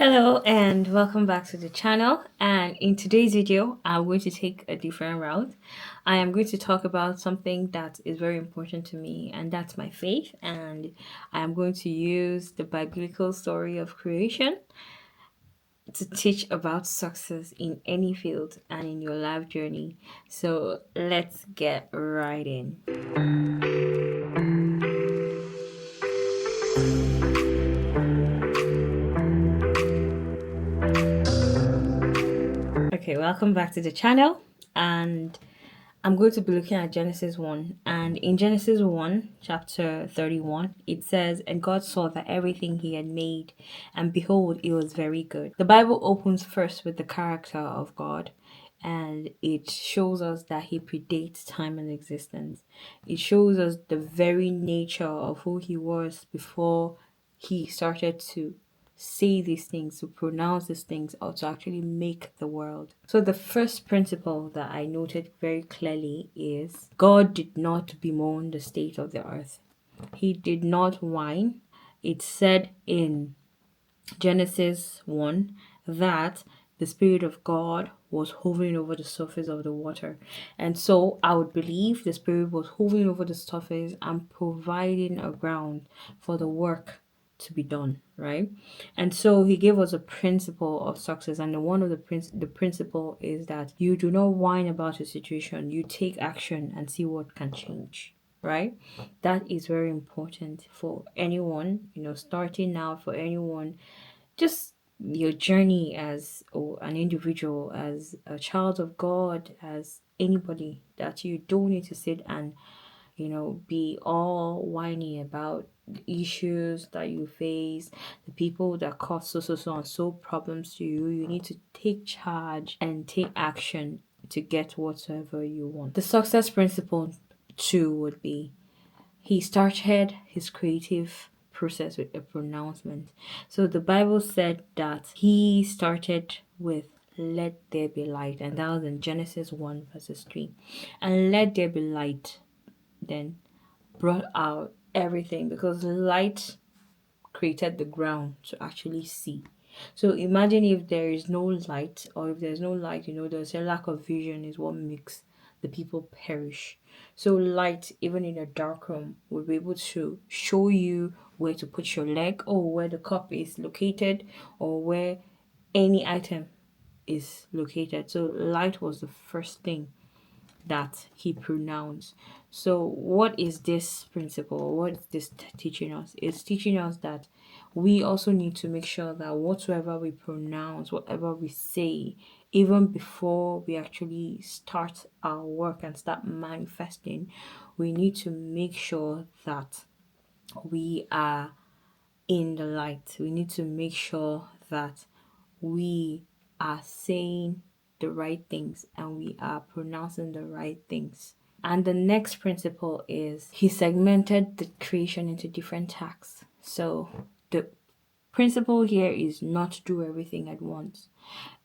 Hello and welcome back to the channel. And in today's video, I'm going to take a different route. I am going to talk about something that is very important to me, and that's my faith. And I am going to use the biblical story of creation to teach about success in any field and in your life journey. So let's get right in. Okay, welcome back to the channel. And I'm going to be looking at Genesis 1. And in Genesis 1, chapter 31, it says, "And God saw that everything he had made, and behold, it was very good." The Bible opens first with the character of God, and it shows us that he predates time and existence. It shows us the very nature of who he was before he started to say these things, to pronounce these things, or to actually make the world. So, the first principle that I noted very clearly is God did not bemoan the state of the earth, he did not whine. It said in Genesis 1 that the Spirit of God was hovering over the surface of the water. And so I would believe the Spirit was hovering over the surface and providing a ground for the work to be done, right? And so he gave us a principle of success, and one of the principle is that you do not whine about a situation, you take action and see what can change, right? That is very important for anyone, starting now, for anyone, just your journey as an individual, as a child of God, as anybody, that you don't need to sit and be all whiny about the issues that you face, the people that cause so and so problems to you. You need to take charge and take action to get whatsoever you want. The success principle two would be he started his creative process with a pronouncement. So the Bible said that he started with "let there be light," and that was in Genesis 1 verses 3. And "let there be light" then brought out everything, because light created the ground to actually see. So imagine if there is no light, or if there's no light, there's a lack of vision is what makes the people perish. So light, even in a dark room, will be able to show you where to put your leg, or where the cup is located, or where any item is located. So light was the first thing that he pronounced. So, what is this principle? What is this teaching us? It's teaching us that we also need to make sure that whatsoever we pronounce, whatever we say, even before we actually start our work and start manifesting, we need to make sure that we are in the light. We need to make sure that we are saying the right things and we are pronouncing the right things. And the next principle is he segmented the creation into different tasks. So the principle here is not to do everything at once.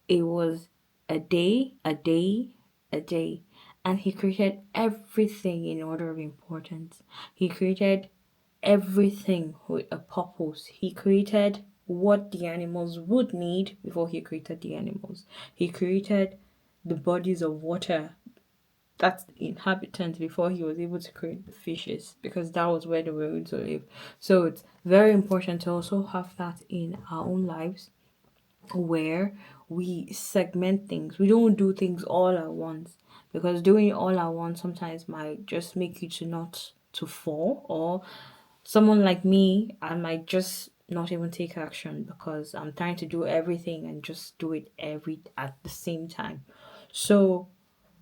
It was a day, a day, a day. And he created everything in order of importance. He created everything with a purpose. He created what the animals would need before he created the animals. He created the bodies of water, that's the inhabitants, before he was able to create the fishes, because that was where they were going to live. So it's very important to also have that in our own lives, where we segment things. We don't do things all at once, because doing it all at once sometimes might just make you to not to fall, or someone like me, I might just not even take action because I'm trying to do everything and just do it every at the same time. So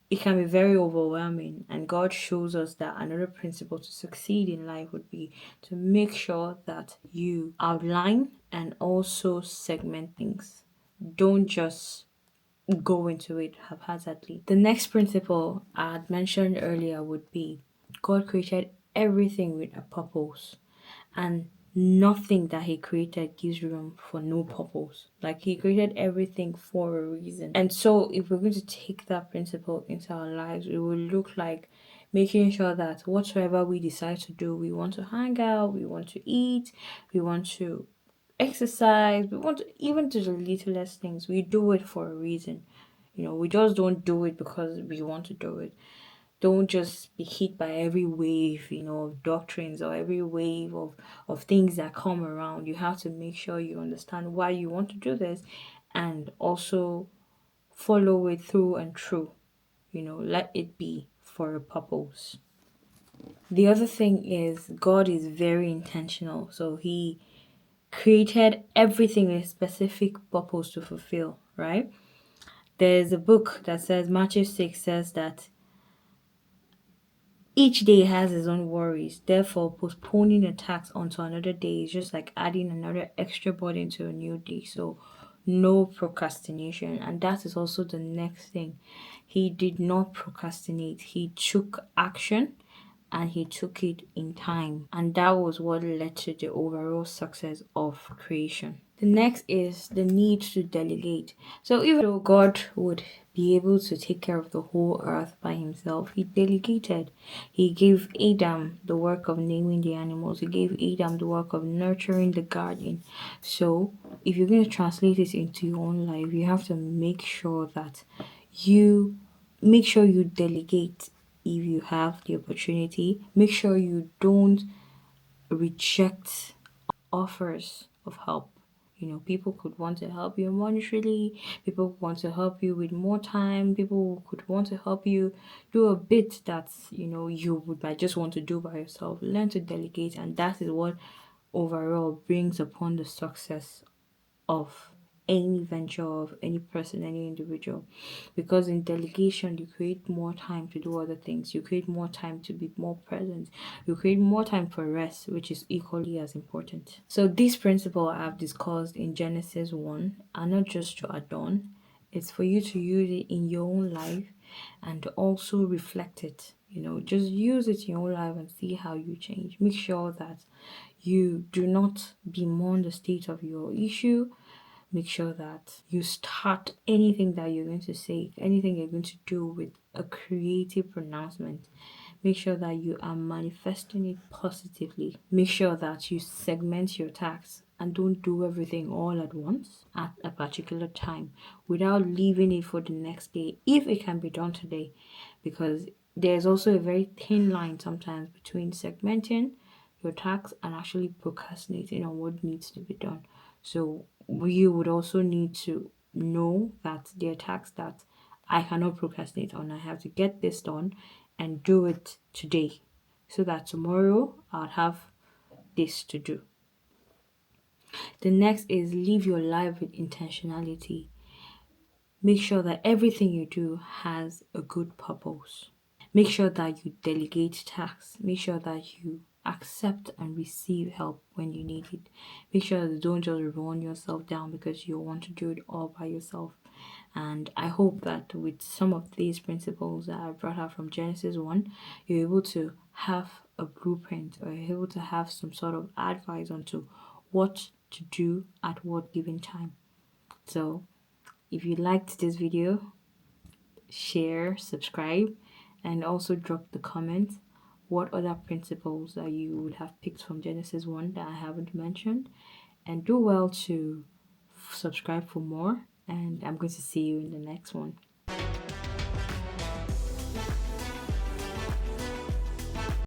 it can be very overwhelming, and God shows us that another principle to succeed in life would be to make sure that you outline and also segment things. Don't just go into it haphazardly. The next principle I had mentioned earlier would be God created everything with a purpose, and nothing that he created gives room for no purpose. Like, he created everything for a reason. And so if we're going to take that principle into our lives, it will look like making sure that whatsoever we decide to do, we want to hang out, we want to eat, we want to exercise, we want to, even to the littlest things, we do it for a reason. We just don't do it because we want to do it. Don't just be hit by every wave, of doctrines or every wave of things that come around. You have to make sure you understand why you want to do this and also follow it through and through. Let it be for a purpose. The other thing is God is very intentional. So he created everything with a specific purpose to fulfill, right? There's a book that says, Matthew 6 says that each day has its own worries. Therefore, postponing a task onto another day is just like adding another extra burden to a new day. So, no procrastination. And that is also the next thing. He did not procrastinate, he took action and he took it in time. And that was what led to the overall success of creation. The next is the need to delegate. So even though God would be able to take care of the whole earth by himself, he delegated. He gave Adam the work of naming the animals. He gave Adam the work of nurturing the garden. So if you're going to translate it into your own life, you have to make sure that you delegate if you have the opportunity. Make sure you don't reject offers of help. People could want to help you monetarily, people want to help you with more time, people could want to help you do a bit that you would might just want to do by yourself. Learn to delegate, and that is what overall brings upon the success of any venture, of any person, any individual. Because in delegation, you create more time to do other things, you create more time to be more present, you create more time for rest, which is equally as important. So, this principle I've discussed in Genesis 1 are not just to add on, it's for you to use it in your own life and to also reflect it. Just use it in your own life and see how you change. Make sure that you do not bemoan the state of your issue. Make sure that you start anything that you're going to say, anything you're going to do with a creative pronouncement. Make sure that you are manifesting it positively. Make sure that you segment your tasks and don't do everything all at once at a particular time without leaving it for the next day if it can be done today. Because there's also a very thin line sometimes between segmenting your tasks and actually procrastinating on what needs to be done. So you would also need to know that there are tasks that I cannot procrastinate on. I have to get this done and do it today so that tomorrow I'll have this to do. The next is live your life with intentionality. Make sure that everything you do has a good purpose. Make sure that you delegate tasks. Make sure that you accept and receive help when you need it. Make sure that you don't just run yourself down because you want to do it all by yourself. And I hope that with some of these principles that I brought out from Genesis 1, you're able to have a blueprint or you're able to have some sort of advice onto what to do at what given time. So if you liked this video, share, subscribe, and also drop the comment what other principles that you would have picked from Genesis 1 that I haven't mentioned. And do well to subscribe for more. And I'm going to see you in the next one.